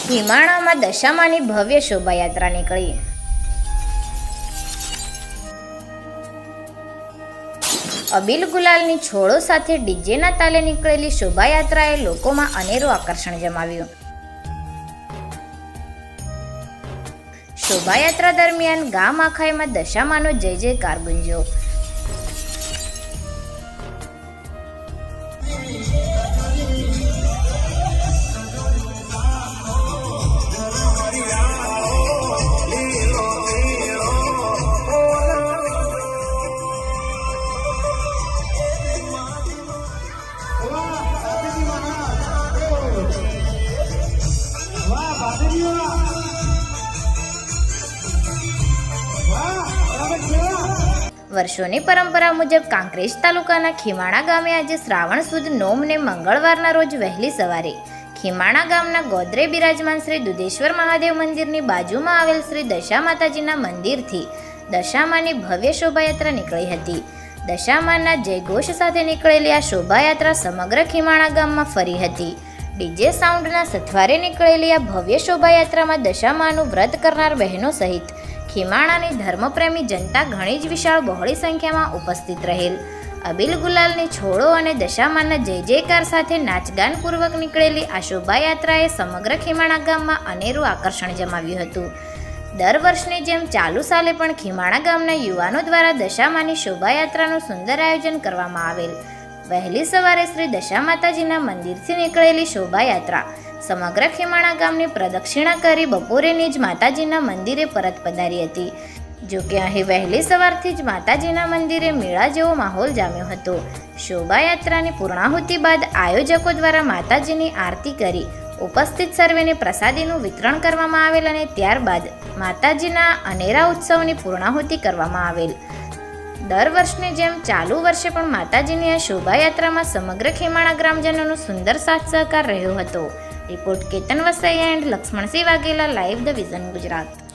ખીમાણામાં દશામાની ભવ્ય શોભાયાત્રા નીકળી। અબીલ ગુલાલની છોડો સાથે ડીજેના તાલે નીકળેલી શોભાયાત્રાએ લોકોમાં અનેરું આકર્ષણ જમાવ્યું। શોભાયાત્રા દરમિયાન ગામ આખાઈમાં દશામાનો જય જયકાર ગુંજ્યો। વર્ષોની પરંપરા મુજબ કાંકરેજ તાલુકાના ખીમાણા ગામે આજે શ્રાવણ સુદ નોમને મંગળવારના રોજ વહેલી સવારે ખીમાણા ગામના ગોદરે બિરાજમાન શ્રી દુધેશ્વર મહાદેવ મંદિરની બાજુમાં આવેલ શ્રી દશા માતાજીના મંદિરથી દશામાની ભવ્ય શોભાયાત્રા નીકળી હતી। દશામાના જયઘોષ સાથે નીકળેલી આ શોભાયાત્રા સમગ્ર ખીમાણા ગામમાં ફરી હતી। ડીજે સાઉન્ડના સથવારે નીકળેલી આ ભવ્ય શોભાયાત્રામાં દશામાનું વ્રત કરનાર બહેનો સહિત ખીમાણાની ધર્મપ્રેમી જનતા ઘણી જ વિશાળ બહોળી સંખ્યામાં ઉપસ્થિત રહેલ। અબીલ ગુલાલની છોડો અને દશામાના જય જયકાર સાથે નાચગાનપૂર્વક નીકળેલી આ શોભાયાત્રાએ સમગ્ર ખીમાણા ગામમાં અનેરું આકર્ષણ જમાવ્યું હતું। દર વર્ષની જેમ ચાલુ સાલે પણ ખીમાણા ગામના યુવાનો દ્વારા દશામાની શોભાયાત્રાનું સુંદર આયોજન કરવામાં આવેલ। વહેલી સવારે શ્રી દશા માતાજીના મંદિરથી નીકળેલી શોભાયાત્રા સમગ્ર ખીમાણા ગામની પ્રદક્ષિણા કરી બપોરેની જ માતાજીના મંદિરે પરત પધારી હતી। જોકે અહીં વહેલી સવારથી જ માતાજીના મંદિરે મેળા જેવો માહોલ જામ્યો હતો। શોભાયાત્રાની પૂર્ણાહુતિ બાદ આયોજકો દ્વારા માતાજીની આરતી કરી ઉપસ્થિત સર્વેને પ્રસાદીનું વિતરણ કરવામાં આવેલ અને ત્યારબાદ માતાજીના અનેરા ઉત્સવની પૂર્ણાહુતિ કરવામાં આવેલ। દર વર્ષની જેમ ચાલુ વર્ષે પણ માતાજીની આ શોભાયાત્રામાં સમગ્ર ખીમાણા ગ્રામજનોનો સુંદર સાથ સહકાર રહ્યો હતો। Report Ketan Vasaiya and Laxmansinh Vaghela, live the vision Gujarat.